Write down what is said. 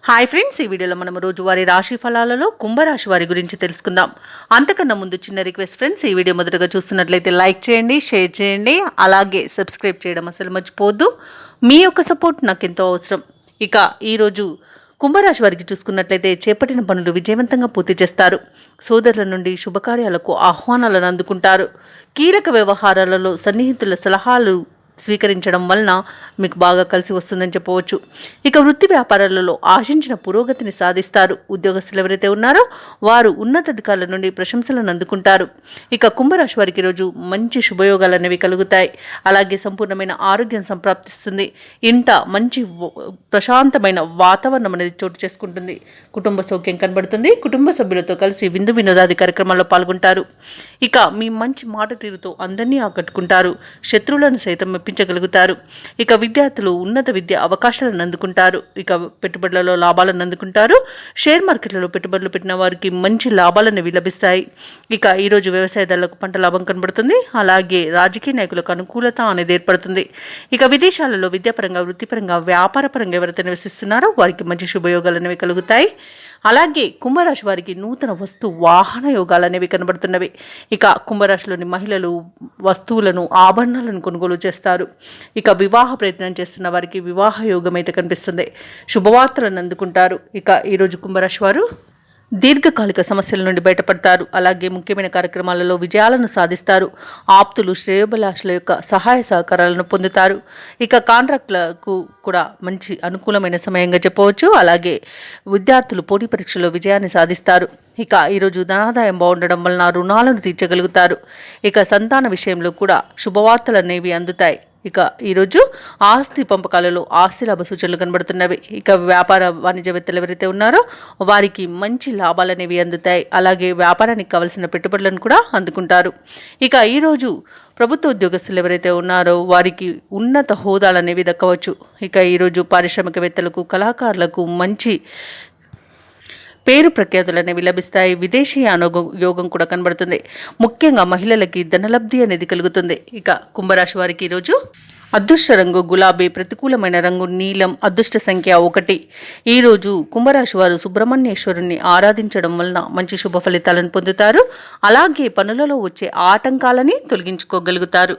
Hi friends, ఈ వీడియోలో మనం రోజువారీ రాశి ఫలాలలో కుంభరాశి వారి గురించి తెలుసుకుందాం. అంతకన్నా ముందు చిన్న రిక్వెస్ట్ ఫ్రెండ్స్, ఈ వీడియో మొదటగా చూస్తున్నట్లయితే లైక్ చేయండి, షేర్ చేయండి, అలాగే సబ్స్క్రైబ్ చేయడం అసలు మర్చిపోవద్దు. మీ యొక్క సపోర్ట్ నాకు ఎంతో అవసరం. ఇక ఈరోజు కుంభరాశి వారికి చూసుకున్నట్లయితే చేపట్టిన పనులు విజయవంతంగా పూర్తి చేస్తారు. సోదరుల నుండి శుభకార్యాలకు ఆహ్వానాలను అందుకుంటారు. కీలక వ్యవహారాలలో సన్నిహితుల సలహాలు స్వీకరించడం వలన మీకు బాగా కలిసి వస్తుందని చెప్పవచ్చు. ఇక వృత్తి వ్యాపారాలలో ఆశించిన పురోగతిని సాధిస్తారు. ఉద్యోగస్తులు ఎవరైతే ఉన్నారో వారు ఉన్నతాధికారుల నుండి ప్రశంసలను అందుకుంటారు. ఇక కుంభరాశి వారికి రోజు మంచి శుభయోగాలు అనేవి కలుగుతాయి. అలాగే సంపూర్ణమైన ఆరోగ్యం సంప్రాప్తిస్తుంది. ఇంట మంచి ప్రశాంతమైన వాతావరణం అనేది చోటు చేసుకుంటుంది. కుటుంబ సౌఖ్యం కనబడుతుంది. కుటుంబ సభ్యులతో కలిసి విందు వినోదాది కార్యక్రమాల్లో పాల్గొంటారు. ఇక మీ మంచి మాట తీరుతో అందరినీ ఆకట్టుకుంటారు. శత్రువులను సైతం మెప్పించగలుగుతారు. ఇక విద్యార్థులు ఉన్నత విద్య అవకాశాలను అందుకుంటారు. ఇక పెట్టుబడులలో లాభాలను అందుకుంటారు. షేర్ మార్కెట్లలో పెట్టుబడులు పెట్టిన వారికి మంచి లాభాలను లభిస్తాయి. ఇక ఈరోజు వ్యవసాయదారులకు పంట లాభం కనబడుతుంది. అలాగే రాజకీయ నాయకులకు అనుకూలత అనేది ఏర్పడుతుంది. ఇక విదేశాలలో విద్యాపరంగా, వృత్తిపరంగా, వ్యాపారపరంగా ఎవరైతే నివసిస్తున్నారో వారికి మంచి శుభయోగాలు అనేవి కలుగుతాయి. అలాగే కుంభరాశి వారికి నూతన వస్తు వాహన యోగాలు అనేవి కనబడుతున్నవి. ఇక కుంభరాశిలోని మహిళలు వస్తువులను, ఆభరణాలను కొనుగోలు చేస్తారు. ఇక వివాహ ప్రయత్నం చేస్తున్న వారికి వివాహ యోగం అయితే కనిపిస్తుంది. శుభవార్తలను అందుకుంటారు. ఇక ఈరోజు కుంభరాశి వారు దీర్ఘకాలిక సమస్యల నుండి బయటపడతారు. అలాగే ముఖ్యమైన కార్యక్రమాలలో విజయాలను సాధిస్తారు. ఆప్తులు, శ్రేయోభిలాషుల యొక్క సహాయ సహకారాలను పొందుతారు. ఇక కాంట్రాక్టులకు కూడా మంచి అనుకూలమైన సమయంగా చెప్పవచ్చు. అలాగే విద్యార్థులు పోటీ పరీక్షలో విజయాన్ని సాధిస్తారు. ఇక ఈరోజు ధనాదాయం బాగుండడం వలన రుణాలను తీర్చగలుగుతారు. ఇక సంతాన విషయంలో కూడా శుభవార్తలు అనేవి అందుతాయి. ఇక ఈరోజు ఆస్తి పంపకాలలో ఆస్తి లాభ సూచనలు కనబడుతున్నవి. ఇక వ్యాపార వాణిజ్యవేత్తలు ఎవరైతే ఉన్నారో వారికి మంచి లాభాలు అనేవి అందుతాయి. అలాగే వ్యాపారానికి కావలసిన పెట్టుబడులను కూడా అందుకుంటారు. ఇక ఈరోజు ప్రభుత్వ ఉద్యోగస్తులు ఎవరైతే ఉన్నారో వారికి ఉన్నత హోదాలు అనేవి దక్కవచ్చు. ఇక ఈరోజు పారిశ్రామికవేత్తలకు, కళాకారులకు మంచి పేరు ప్రఖ్యాతులు అనేవి లభిస్తాయి. విదేశీ యోగం కూడా కనబడుతుంది. ముఖ్యంగా మహిళలకి ధనలబ్ధి అనేది కలుగుతుంది. ఇక కుంభరాశి వారికి ఈరోజు అదృష్ట రంగు గులాబీ, ప్రతికూలమైన రంగు నీలం, అదృష్ట సంఖ్య 1. ఈరోజు కుంభరాశి వారు సుబ్రహ్మణ్యేశ్వరుని ఆరాధించడం వలన మంచి శుభ ఫలితాలను పొందుతారు. అలాగే పనులలో వచ్చే ఆటంకాలని తొలగించుకోగలుగుతారు.